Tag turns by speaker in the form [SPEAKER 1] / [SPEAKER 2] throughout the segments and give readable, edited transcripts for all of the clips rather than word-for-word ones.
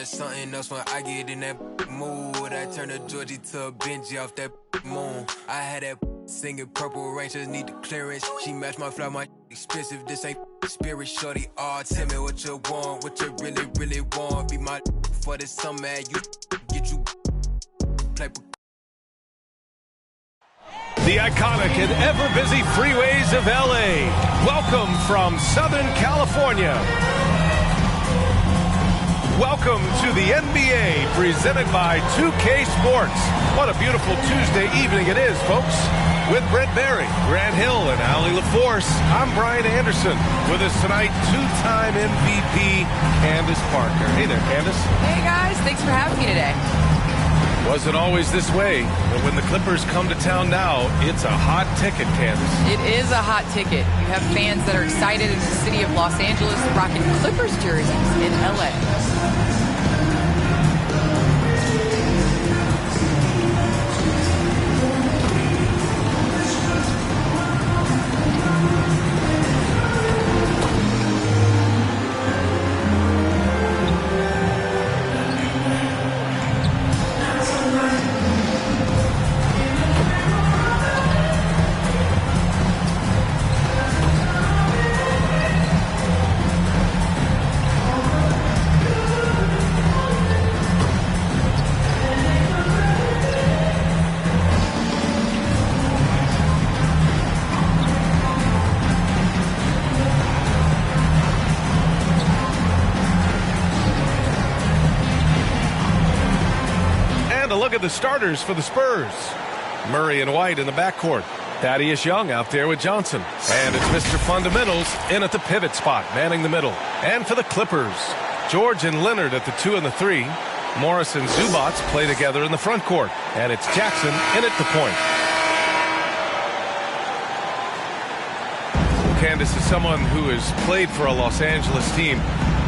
[SPEAKER 1] to something else when I get in that mood. I turn a Georgie to a Benji off that moon. I had that singing Purple Rain, just need the clearance. She matched my fly, my expensive. This ain't spirit, shorty. All tell me what you want, what you really, really want. Be my for this summer, you get you play.
[SPEAKER 2] The iconic and ever-busy freeways of LA. Welcome from Southern California. Welcome to the NBA, presented by 2K Sports. What a beautiful Tuesday evening it is, folks. With Brent Barry, Grant Hill, and Allie LaForce, I'm Brian Anderson. With us tonight, two-time MVP, Candace Parker. Hey there, Candace.
[SPEAKER 3] Hey, guys. Thanks for having me today.
[SPEAKER 2] Wasn't always this way, but when the Clippers come to town now, it's a hot ticket, Candace.
[SPEAKER 3] It is a hot ticket. You have fans that are excited in the city of Los Angeles rocking Clippers jerseys in LA.
[SPEAKER 2] Look at the starters for the Spurs. Murray and White in the backcourt. Thaddeus Young out there with Johnson. And it's Mr. Fundamentals in at the pivot spot, manning the middle. And for the Clippers, George and Leonard at the 2 and the 3. Morris and Zubats play together in the front court. And it's Jackson in at the point. Candace is someone who has played for a Los Angeles team.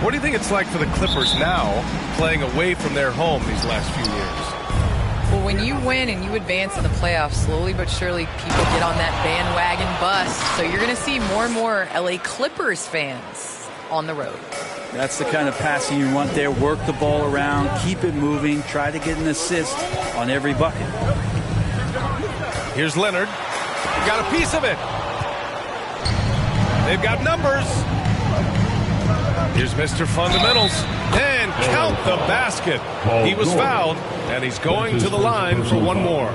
[SPEAKER 2] What do you think it's like for the Clippers now, playing away from their home these last few years?
[SPEAKER 3] Well, when you win and you advance in the playoffs, slowly but surely people get on that bandwagon bus. So you're going to see more and more LA Clippers fans on the road.
[SPEAKER 4] That's the kind of passing you want there. Work the ball around, keep it moving, try to get an assist on every bucket.
[SPEAKER 2] Here's Leonard. Got a piece of it. They've got numbers. Here's Mr. Fundamentals. And count the basket. He was fouled, and he's going to the line for one more.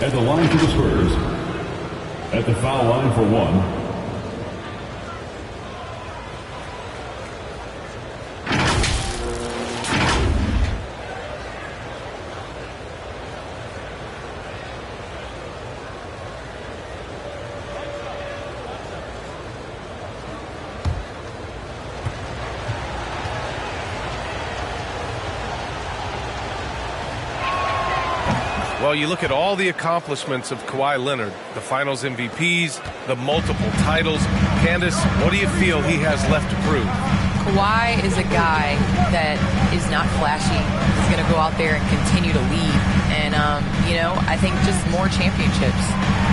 [SPEAKER 5] At the line for the Spurs. At the foul line for one.
[SPEAKER 2] Well, you look at all the accomplishments of Kawhi Leonard, the Finals MVPs, the multiple titles. Candace, what do you feel he has left to prove?
[SPEAKER 3] Kawhi is a guy that is not flashy. He's going to go out there and continue to lead. And, I think just more championships.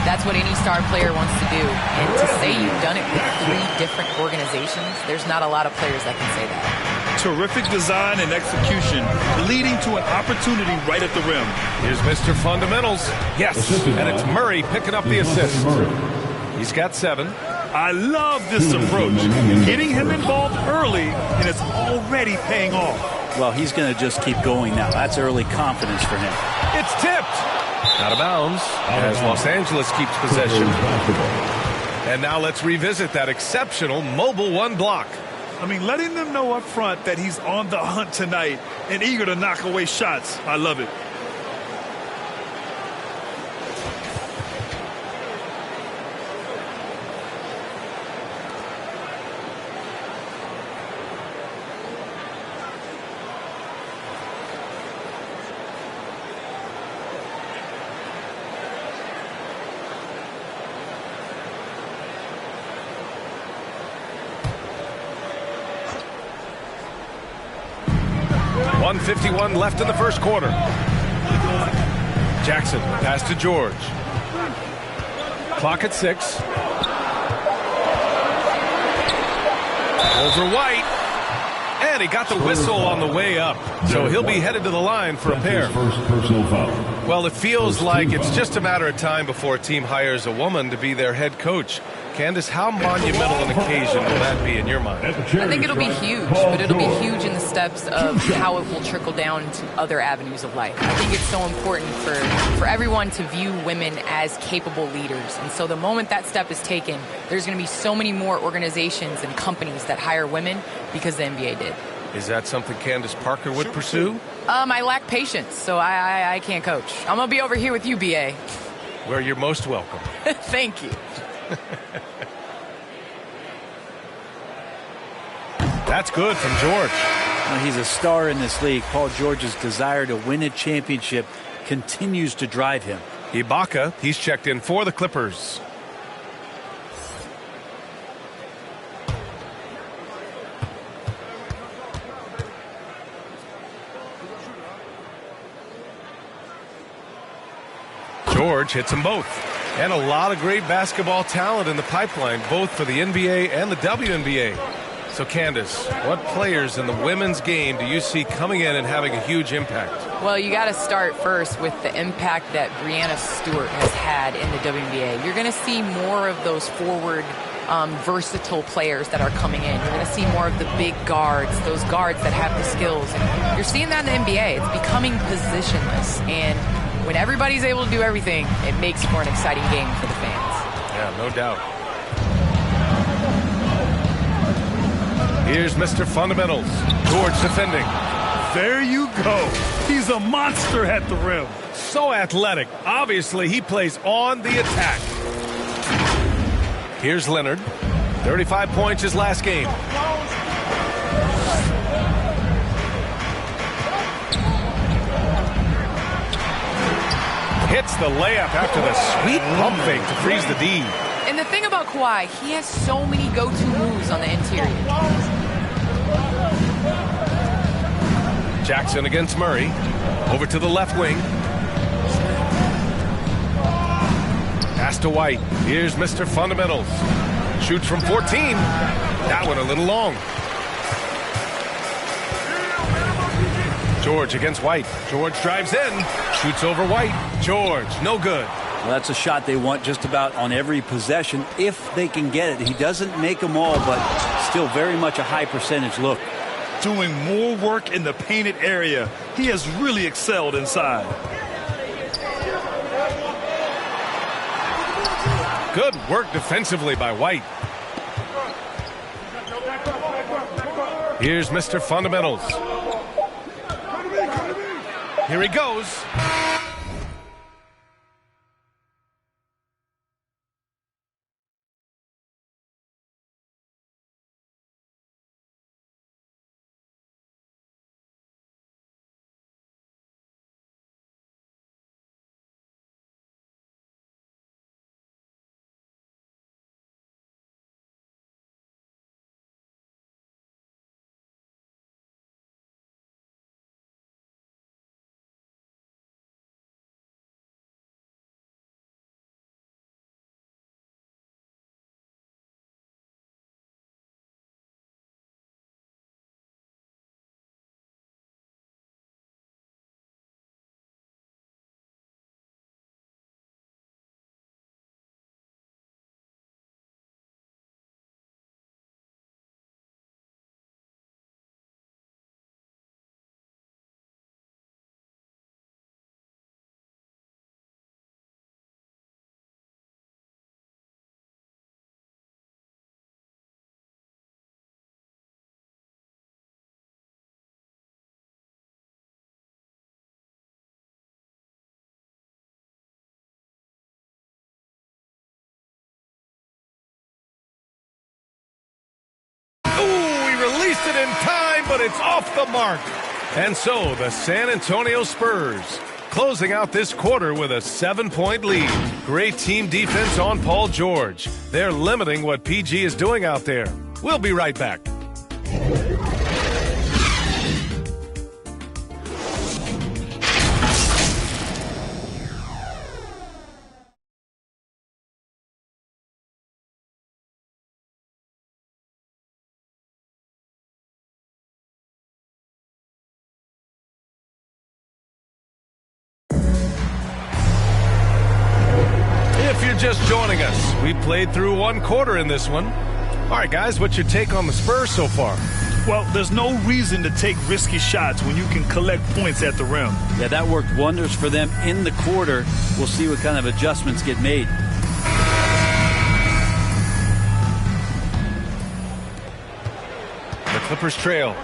[SPEAKER 3] That's what any star player wants to do. And to say you've done it with 3 different organizations, there's not a lot of players that can say that.
[SPEAKER 6] Terrific design and execution, leading to an opportunity right at the rim.
[SPEAKER 2] Here's Mr. Fundamentals. Yes, and it's Murray picking up the assist. He's got 7.
[SPEAKER 6] I love this approach. Getting him involved early, and it's already paying off.
[SPEAKER 4] Well, he's going to just keep going now. That's early confidence for him.
[SPEAKER 2] It's tipped. Out of bounds as Los Angeles keeps possession. And now let's revisit that exceptional mobile 1 block.
[SPEAKER 6] I mean, letting them know up front that he's on the hunt tonight and eager to knock away shots. I love it.
[SPEAKER 2] .151 left in the first quarter. Jackson, pass to George. Clock at 6. Over White. And he got the whistle on the way up. So he'll be headed to the line for a pair.
[SPEAKER 5] First personal foul.
[SPEAKER 2] Well, it feels like it's just a matter of time before a team hires a woman to be their head coach. Candace, how monumental an occasion will that be in your mind?
[SPEAKER 3] I think it'll be huge, but it'll be huge in the steps of how it will trickle down to other avenues of life. I think it's so important for everyone to view women as capable leaders. And so the moment that step is taken, there's going to be so many more organizations and companies that hire women because the NBA did.
[SPEAKER 2] Is that something Candace Parker would pursue?
[SPEAKER 3] I lack patience, so I can't coach. I'm going to be over here with you, BA.
[SPEAKER 2] Where you're most welcome.
[SPEAKER 3] Thank you.
[SPEAKER 2] That's good from George.
[SPEAKER 4] Well, he's a star in this league. Paul George's desire to win a championship continues to drive him.
[SPEAKER 2] Ibaka, he's checked in for the Clippers. George hits them both. And a lot of great basketball talent in the pipeline, both for the NBA and the WNBA. So, Candace, what players in the women's game do you see coming in and having a huge impact?
[SPEAKER 3] Well, you got to start first with the impact that Breanna Stewart has had in the WNBA. You're going to see more of those forward, versatile players that are coming in. You're going to see more of the big guards, those guards that have the skills. And you're seeing that in the NBA. It's becoming positionless. And when everybody's able to do everything, it makes for an exciting game for the fans.
[SPEAKER 2] Yeah, no doubt. Here's Mr. Fundamentals. George defending.
[SPEAKER 6] There you go. He's a monster at the rim.
[SPEAKER 2] So athletic. Obviously, he plays on the attack. Here's Leonard. 35 points his last game. Hits the layup after the sweet pump fake to freeze the D.
[SPEAKER 3] And the thing about Kawhi, he has so many go-to moves on the interior.
[SPEAKER 2] Jackson against Murray. Over to the left wing. Pass to White. Here's Mr. Fundamentals. Shoots from 14. That one a little long. George against White. George drives in. Shoots over White. George, no good.
[SPEAKER 4] Well, that's a shot they want just about on every possession if they can get it. He doesn't make them all, but still very much a high percentage look.
[SPEAKER 6] Doing more work in the painted area. He has really excelled inside.
[SPEAKER 2] Good work defensively by White. Here's Mr. Fundamentals. Here he goes. Released it in time, but it's off the mark. And so the San Antonio Spurs closing out this quarter with a 7-point lead. Great team defense on Paul George. They're limiting what PG is doing out there. We'll be right back. just joining us, we played through one quarter in this one. All right, guys, what's your take on the Spurs so far?
[SPEAKER 6] Well, there's no reason to take risky shots when you can collect points at the rim.
[SPEAKER 4] Yeah, that worked wonders for them in the quarter. We'll see what kind of adjustments get made.
[SPEAKER 2] The Clippers trail.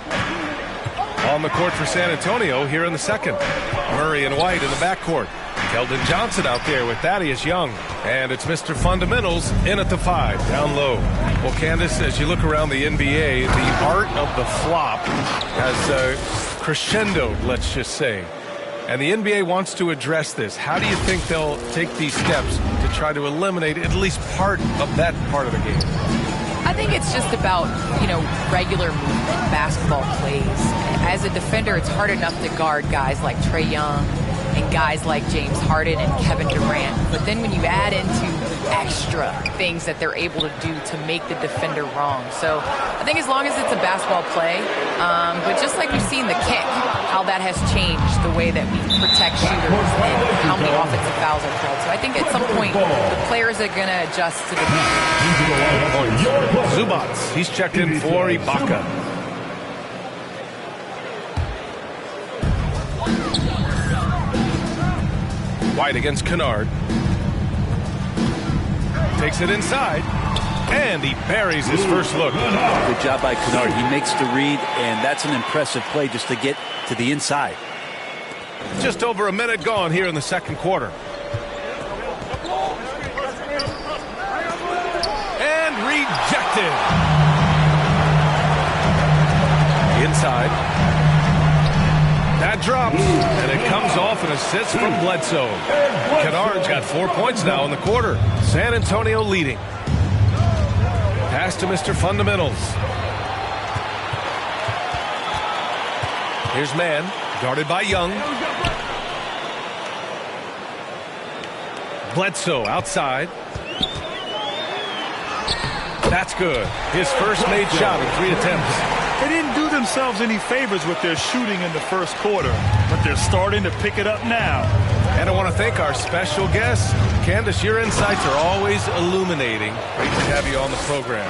[SPEAKER 2] On the court for San Antonio here in the second. Murray and White in the backcourt. Keldon Johnson out there with Thaddeus Young. And it's Mr. Fundamentals in at the 5, down low. Well, Candace, as you look around the NBA, the art of the flop has crescendoed, let's just say. And the NBA wants to address this. How do you think they'll take these steps to try to eliminate at least part of that part of the game?
[SPEAKER 3] I think it's just about, regular movement, basketball plays. As a defender, it's hard enough to guard guys like Trae Young and guys like James Harden and Kevin Durant. But then when you add into extra things that they're able to do to make the defender wrong. So I think as long as it's a basketball play, but just like we've seen the kick, how that has changed the way that we protect shooters and how many offensive fouls are called. So I think at some point the players are going to adjust to the
[SPEAKER 2] Zubac, he's checked in for Ibaka. White against Kennard. Takes it inside, and he buries his first look.
[SPEAKER 4] Good job by Kennard. He makes the read, and that's an impressive play just to get to the inside.
[SPEAKER 2] Just over a minute gone here in the second quarter. And rejected. Inside. That drops, and it comes off an assist from Bledsoe. Kennard's got 4 points now in the quarter. San Antonio leading. Pass to Mr. Fundamentals. Here's Mann, guarded by Young. Bledsoe outside. That's good. His first made shot in 3 attempts.
[SPEAKER 6] They didn't do themselves any favors with their shooting in the first quarter, but they're starting to pick it up now.
[SPEAKER 2] And I want to thank our special guest. Candace, your insights are always illuminating. Great to have you on the program.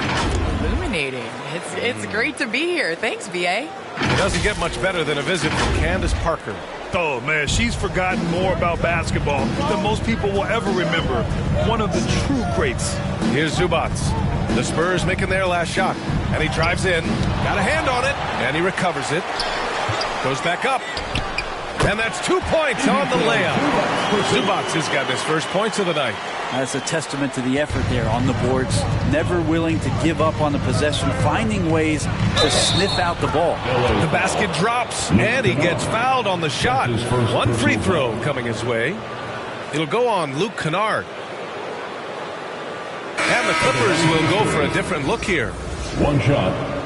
[SPEAKER 3] illuminating. It's great to be here. Thanks, BA.
[SPEAKER 2] It doesn't get much better than a visit from Candace Parker.
[SPEAKER 6] Oh, man, she's forgotten more about basketball than most people will ever remember. One of the true greats.
[SPEAKER 2] Here's Zubac. The Spurs making their last shot. And he drives in. Got a hand on it. And he recovers it. Goes back up. And that's 2 points on the layup. Zubac has got his first points of the night.
[SPEAKER 4] That's a testament to the effort there on the boards. Never willing to give up on the possession, finding ways to sniff out the ball.
[SPEAKER 2] The basket drops, and he gets fouled on the shot. One free throw coming his way. It'll go on Luke Kennard. And the Clippers will go for a different look here.
[SPEAKER 5] One shot.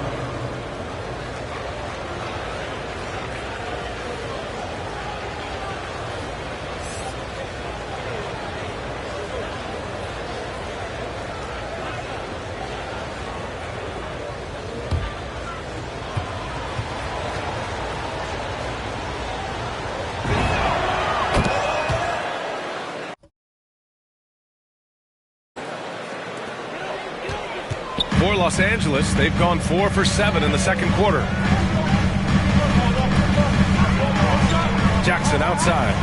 [SPEAKER 2] For Los Angeles, they've gone 4 for 7 in the second quarter. Jackson outside.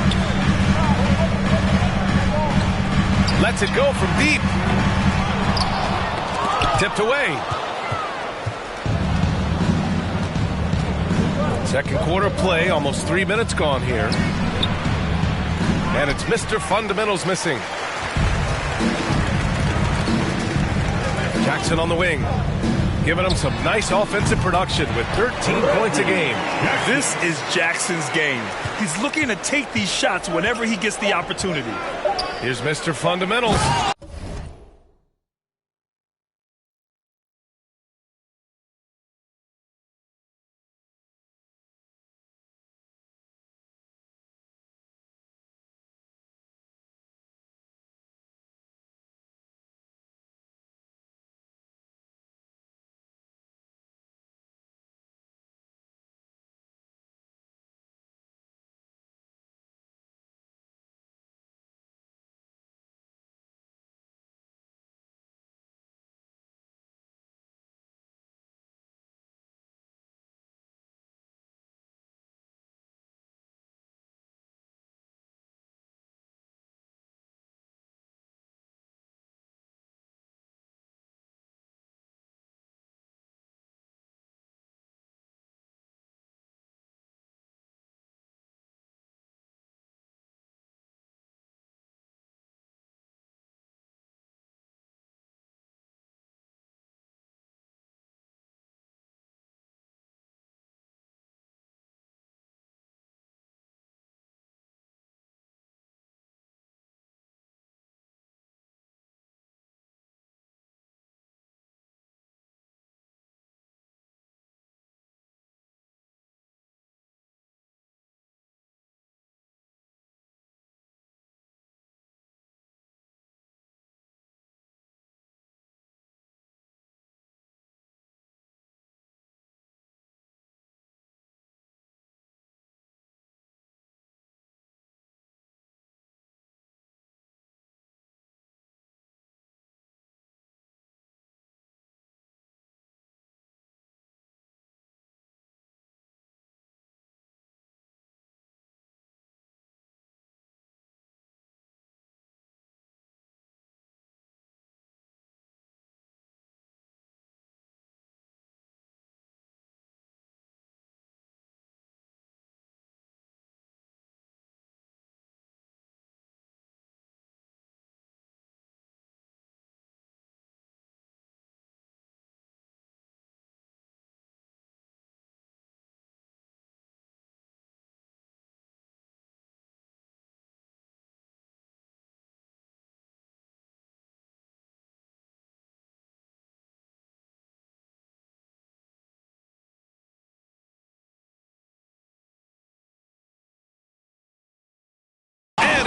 [SPEAKER 2] Lets it go from deep. Tipped away. Second quarter play, almost 3 minutes gone here. And it's Mr. Fundamentals missing. Jackson on the wing, giving him some nice offensive production with 13 points a game.
[SPEAKER 6] This is Jackson's game. He's looking to take these shots whenever he gets the opportunity.
[SPEAKER 2] Here's Mr. Fundamentals.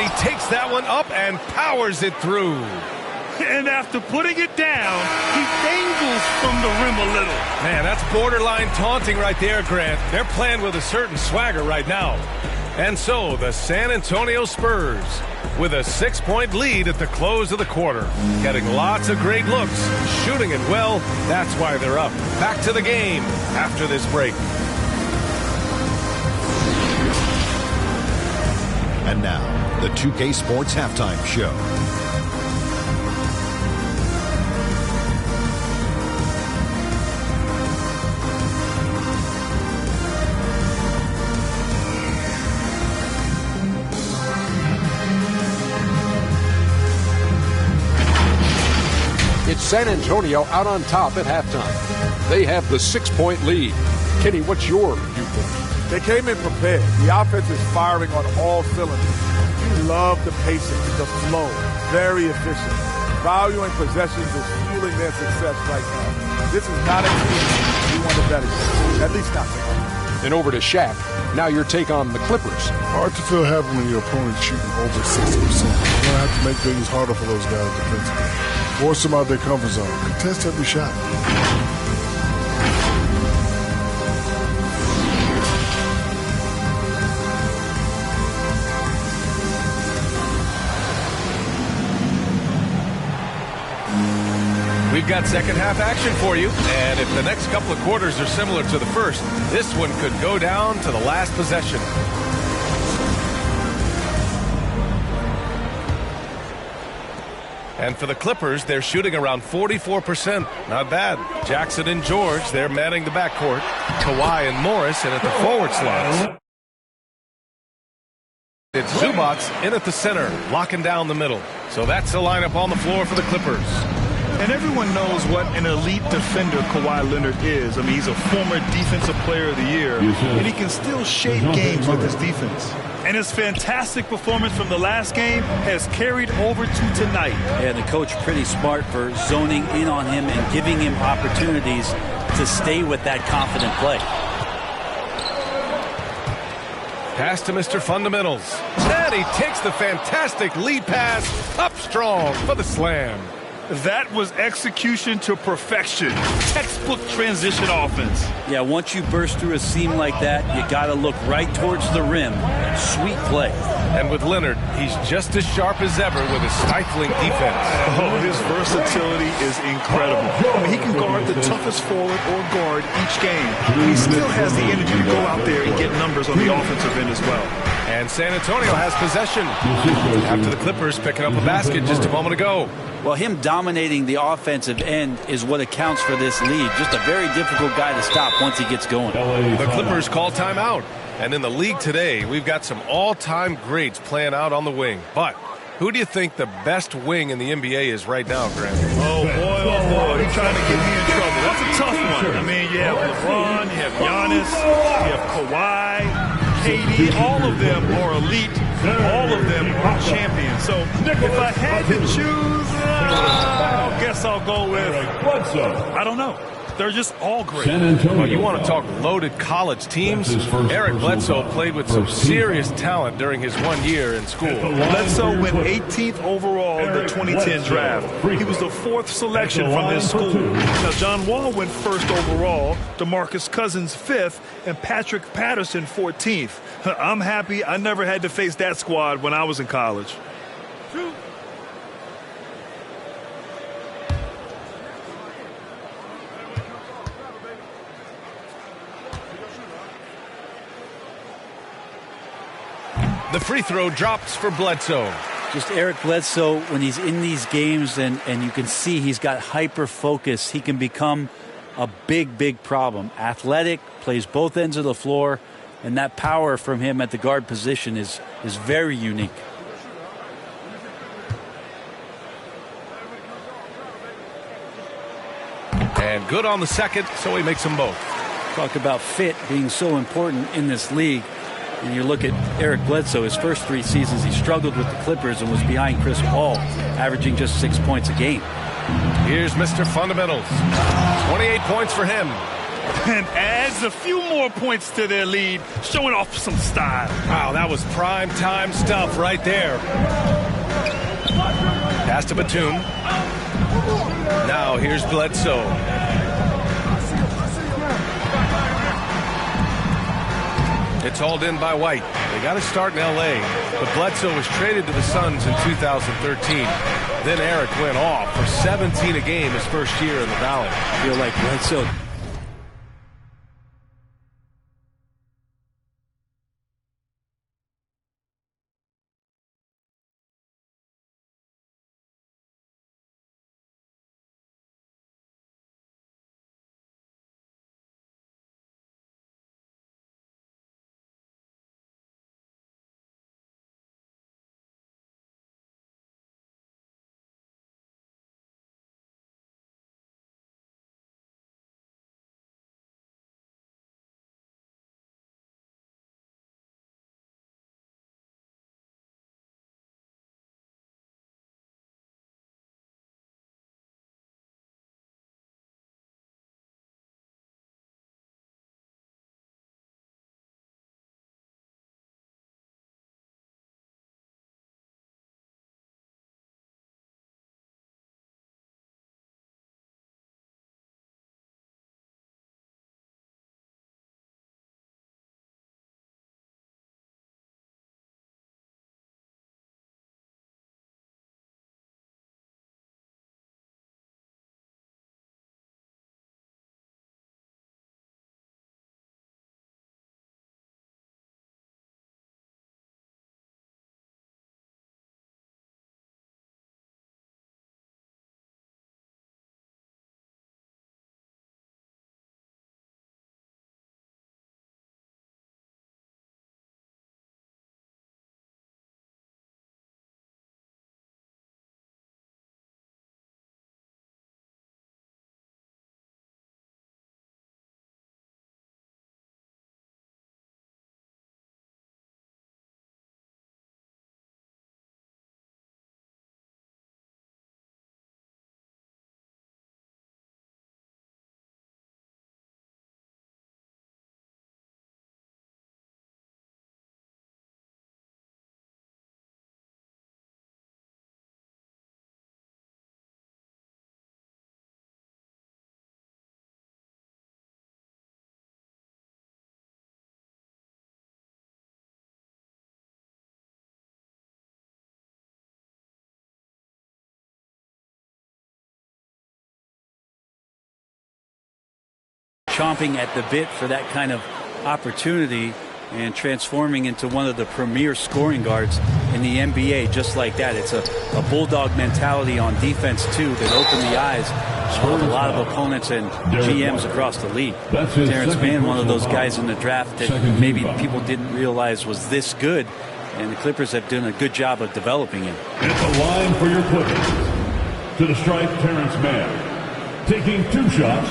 [SPEAKER 2] he takes that one up and powers it through.
[SPEAKER 6] And after putting it down, he dangles from the rim a little.
[SPEAKER 2] Man, that's borderline taunting right there, Grant. They're playing with a certain swagger right now. And so the San Antonio Spurs with a 6-point lead at the close of the quarter. Getting lots of great looks, shooting it well. That's why they're up. Back to the game after this break.
[SPEAKER 7] And now, the 2K Sports Halftime Show.
[SPEAKER 8] It's San Antonio out on top at halftime. They have the 6-point lead. Kenny, what's your viewpoint?
[SPEAKER 9] They came in prepared. The offense is firing on all cylinders. You love the pacing, the flow, very efficient. Valuing possessions is fueling their success right now. This is not a team you want to bet against, at least not tonight.
[SPEAKER 8] And over to Shaq. Now your take on the Clippers.
[SPEAKER 10] Hard to feel happy when your opponent's shooting over 60%. You're going to have to make things harder for those guys defensively. Force them out their comfort zone. Contest every shot.
[SPEAKER 2] We've got second half action for you, and if the next couple of quarters are similar to the first, this one could go down to the last possession. And for the Clippers, they're shooting around 44%. Not bad. Jackson and George, they're manning the backcourt. Kawhi and Morris in at the forward slots. It's Zubats in at the center, locking down the middle. So that's the lineup on the floor for the Clippers.
[SPEAKER 6] And everyone knows what an elite defender Kawhi Leonard is. I mean, he's a former Defensive Player of the Year, and he can still shape games with his defense. And his fantastic performance from the last game has carried over to tonight.
[SPEAKER 4] And the coach pretty smart for zoning in on him and giving him opportunities to stay with that confident play.
[SPEAKER 2] Pass to Mr. Fundamentals. And he takes the fantastic lead pass up strong for the slam.
[SPEAKER 6] That was execution to perfection. Textbook transition offense.
[SPEAKER 4] Yeah, once you burst through a seam like that, you got to look right towards the rim. Sweet play.
[SPEAKER 2] And with Leonard, he's just as sharp as ever with a stifling defense.
[SPEAKER 6] Oh, his versatility is incredible. I mean, he can guard the toughest forward or guard each game. He still has the energy to go out there and get numbers on the offensive end as well.
[SPEAKER 2] And San Antonio has possession after the Clippers picking up a basket just a moment ago.
[SPEAKER 4] Well, him dominating the offensive end is what accounts for this lead. Just a very difficult guy to stop once he gets going.
[SPEAKER 2] The Clippers call timeout. And in the league today, we've got some all-time greats playing out on the wing. But who do you think the best wing in the NBA is right now, Grant?
[SPEAKER 6] Oh, boy, he's trying to get me in trouble. That's a tough one. I mean, you have LeBron, you have Giannis, you have Kawhi, KD, all of them are elite. All of them are champions. So if I had to choose, I guess I'll go with, I don't know. They're just all great.
[SPEAKER 2] Well, you want to talk loaded college teams? Eric Bledsoe played with some serious talent during his 1 year in school.
[SPEAKER 6] Bledsoe went 18th overall in the 2010 draft. He was the 4th selection from his school. Now, John Wall went 1st overall, DeMarcus Cousins 5th, and Patrick Patterson 14th. I'm happy I never had to face that squad when I was in college.
[SPEAKER 2] The free throw drops for Bledsoe.
[SPEAKER 4] Just Eric Bledsoe, when he's in these games and you can see he's got hyper focus, he can become a big, big problem. Athletic, plays both ends of the floor, and that power from him at the guard position is very unique.
[SPEAKER 2] And good on the second, so he makes them both.
[SPEAKER 4] Talk about fit being so important in this league. And you look at Eric Bledsoe, his first 3 seasons, he struggled with the Clippers and was behind Chris Paul, averaging just 6 points a game.
[SPEAKER 2] Here's Mr. Fundamentals. 28 points for him.
[SPEAKER 6] and adds a few more points to their lead, showing off some style.
[SPEAKER 2] Wow, that was prime time stuff right there. Pass to Batum. Now here's Bledsoe. It's hauled in by White. They got to start in L.A., but Bledsoe was traded to the Suns in 2013. Then Eric went off for 17 a game his first year in the Valley.
[SPEAKER 4] I feel like Bledsoe. Chomping at the bit for that kind of opportunity and transforming into one of the premier scoring guards in the NBA just like that. It's a bulldog mentality on defense, too, that opened the eyes of a lot of opponents and GMs across the league. Terrence Mann, one of those guys in the draft that maybe people didn't realize was this good, and the Clippers have done a good job of developing him.
[SPEAKER 5] It's a line for your Clippers. To the stripe, Terrence Mann. Taking 2 shots.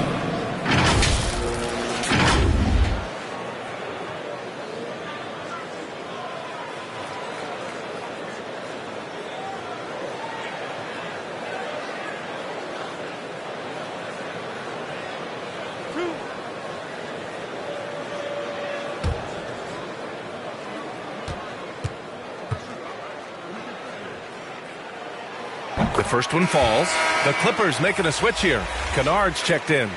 [SPEAKER 2] The first one falls. The Clippers making a switch here. Kennard's checked in.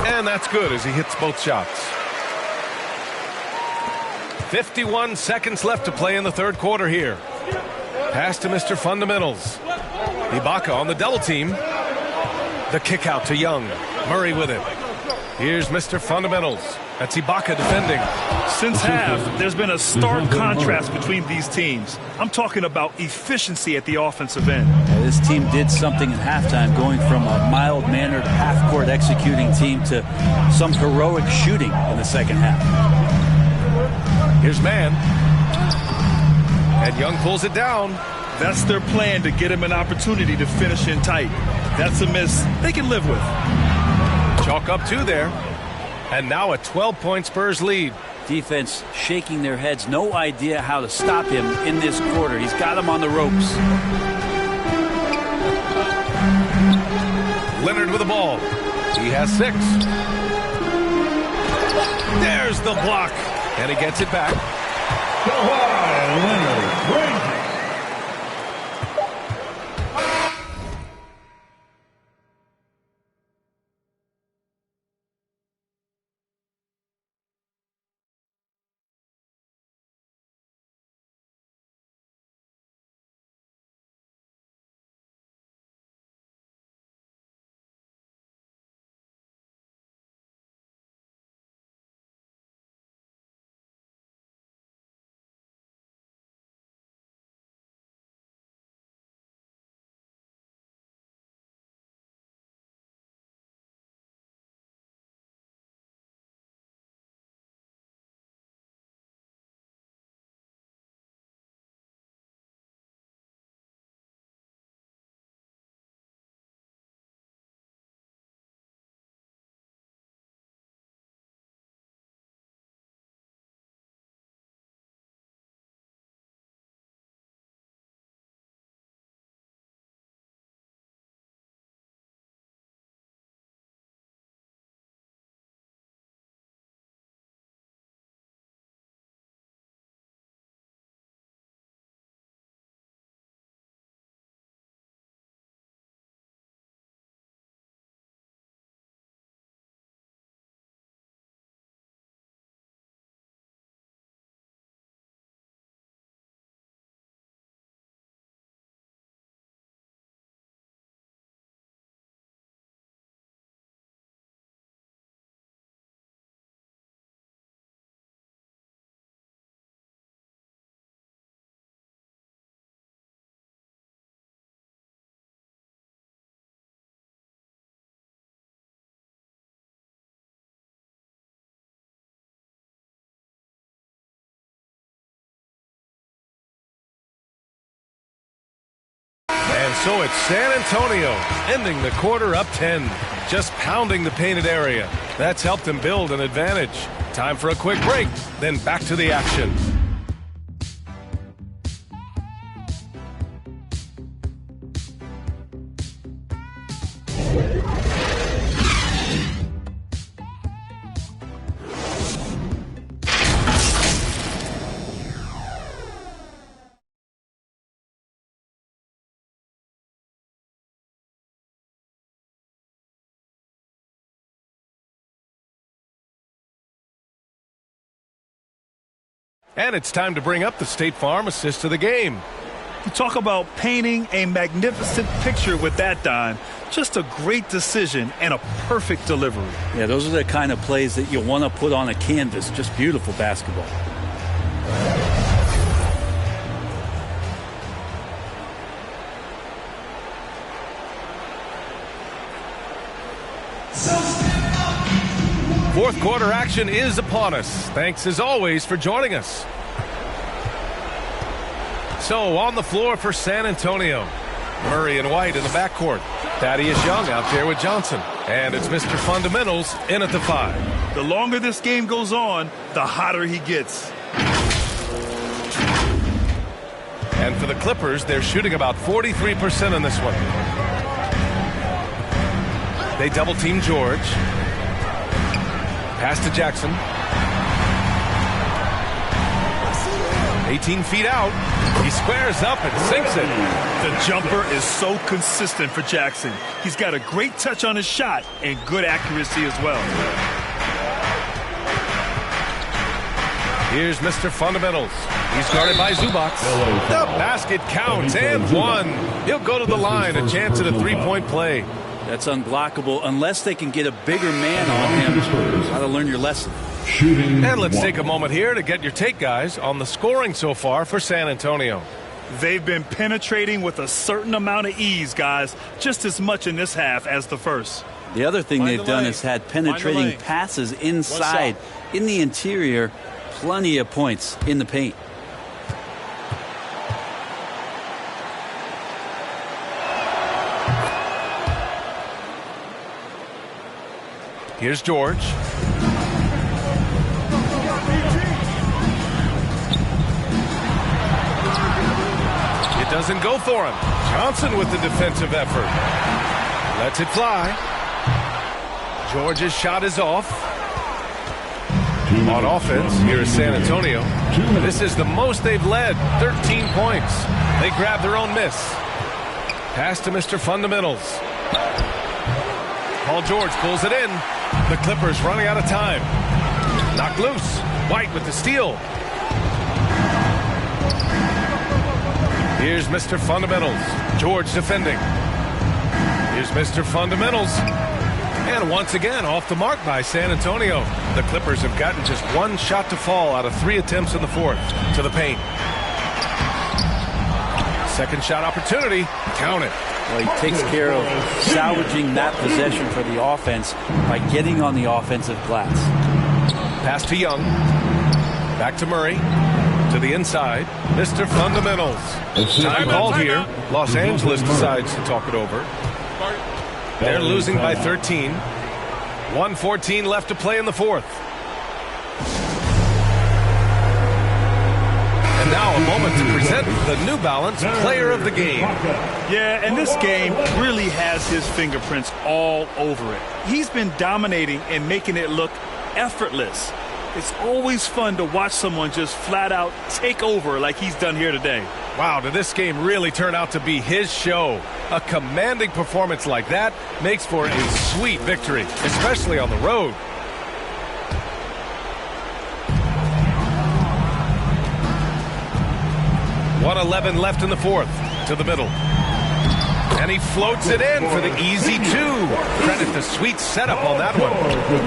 [SPEAKER 2] And that's good as he hits both shots. 51 seconds left to play in the third quarter here. Pass to Mr. Fundamentals. Ibaka on the double team. The kick out to Young. Murray with it. Here's Mr. Fundamentals. That's Ibaka defending.
[SPEAKER 6] Since half, there's been a stark contrast between these teams. I'm talking about efficiency at the offensive end.
[SPEAKER 4] Yeah, this team did something at halftime, going from a mild-mannered half-court executing team to some heroic shooting in the second half.
[SPEAKER 2] Here's Mann. And Young pulls it down.
[SPEAKER 6] That's their plan, to get him an opportunity to finish in tight. That's a miss they can live with.
[SPEAKER 2] walk up two there. And now a 12-point Spurs lead.
[SPEAKER 4] Defense shaking their heads. No idea how to stop him in this quarter. He's got him on the ropes.
[SPEAKER 2] Leonard with the ball. He has 6. There's the block. And he gets it back.
[SPEAKER 5] Kawhi Leonard.
[SPEAKER 2] And so it's San Antonio ending the quarter up 10. Just pounding the painted area. That's helped them build an advantage. Time for a quick break, then back to the action. And it's time to bring up the State Farm assist of the game.
[SPEAKER 6] You talk about painting a magnificent picture with that, Don. Just a great decision and a perfect delivery.
[SPEAKER 4] Yeah, those are the kind of plays that you want to put on a canvas. Just beautiful basketball.
[SPEAKER 2] Fourth quarter action is upon us. Thanks as always for joining us. So on the floor for San Antonio, Murray and White in the backcourt. Thaddeus Young out there with Johnson. And it's Mr. Fundamentals in at the 5.
[SPEAKER 6] The longer this game goes on, the hotter he gets.
[SPEAKER 2] And for the Clippers, they're shooting about 43% in this one. They double team George. Pass to Jackson. 18 feet out. He squares up and sinks it.
[SPEAKER 6] The jumper is so consistent for Jackson. He's got a great touch on his shot and good accuracy as well.
[SPEAKER 2] Here's Mr. Fundamentals. He's guarded by Zubac. The basket counts and one. He'll go to the line. A chance at a three-point play.
[SPEAKER 4] That's unblockable unless they can get a bigger man on him. How to learn your lesson.
[SPEAKER 2] And let's take a moment here to get your take, guys, on the scoring so far for San Antonio.
[SPEAKER 6] They've been penetrating with a certain amount of ease, guys, just as much in this half as the first.
[SPEAKER 4] The other thing they've done is had penetrating passes inside, in the interior, plenty of points in the paint.
[SPEAKER 2] Here's George. It doesn't go for him. Johnson with the defensive effort. Lets it fly. George's shot is off. On offense, here is San Antonio. This is the most they've led, 13 points. They grab their own miss. Pass to Mr. Fundamentals. Paul George pulls it in. The Clippers running out of time. Knocked loose. White with the steal. Here's Mr. Fundamentals. George defending. Here's Mr. Fundamentals. And once again, off the mark by San Antonio. The Clippers have gotten just one shot to fall out of 3 attempts in the fourth. To the paint. Second shot opportunity. Count it.
[SPEAKER 4] Well, he takes care of salvaging that possession for the offense by getting on the offensive glass.
[SPEAKER 2] Pass to Young. Back to Murray. To the inside. Mr. Fundamentals. Time called here. Los Angeles decides to talk it over. They're losing by 13. 1:14 left to play in the fourth. And now a moment to present the New Balance Player of the Game.
[SPEAKER 6] Yeah, and this game really has his fingerprints all over it. He's been dominating and making it look effortless. It's always fun to watch someone just flat out take over like he's done here today.
[SPEAKER 2] Wow, did this game really turn out to be his show? A commanding performance like that makes for a sweet victory, especially on the road. .111 left in the fourth. To the middle. And he floats it in for the easy two. Credit the sweet setup on that one.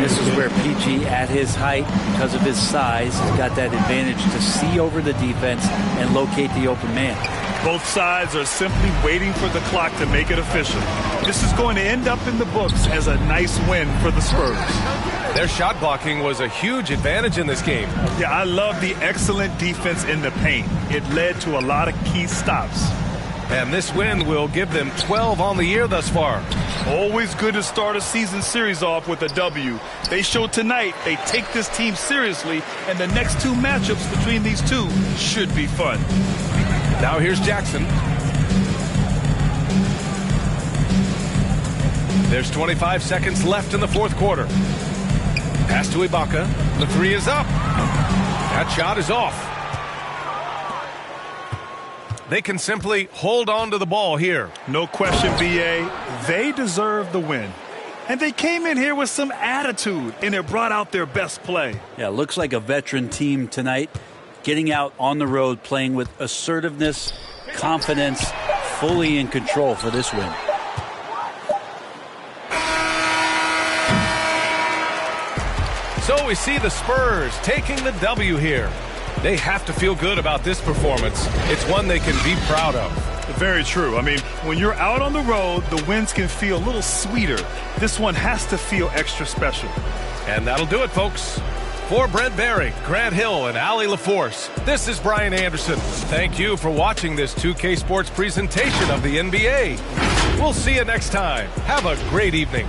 [SPEAKER 4] This is where PG, at his height, because of his size, has got that advantage to see over the defense and locate the open man.
[SPEAKER 6] Both sides are simply waiting for the clock to make it official. This is going to end up in the books as a nice win for the Spurs.
[SPEAKER 2] Their shot blocking was a huge advantage in this game.
[SPEAKER 6] Yeah, I love the excellent defense in the paint. It led to a lot of key stops.
[SPEAKER 2] And this win will give them 12 on the year thus far.
[SPEAKER 6] Always good to start a season series off with a W. They showed tonight they take this team seriously, and the next 2 matchups between these two should be fun.
[SPEAKER 2] Now here's Jackson. There's 25 seconds left in the fourth quarter. Pass to Ibaka. The three is up. That shot is off. They can simply hold on to the ball here.
[SPEAKER 6] No question, BA. They deserve the win. And they came in here with some attitude, and it brought out their best play.
[SPEAKER 4] Yeah, looks like a veteran team tonight, getting out on the road, playing with assertiveness, confidence, fully in control for this win.
[SPEAKER 2] So we see the Spurs taking the W here. They have to feel good about this performance. It's one they can be proud of.
[SPEAKER 6] Very true. I mean, when you're out on the road, the wins can feel a little sweeter. This one has to feel extra special.
[SPEAKER 2] And that'll do it, folks. For Brent Barry, Grant Hill, and Allie LaForce, this is Brian Anderson. Thank you for watching this 2K Sports presentation of the NBA. We'll see you next time. Have a great evening.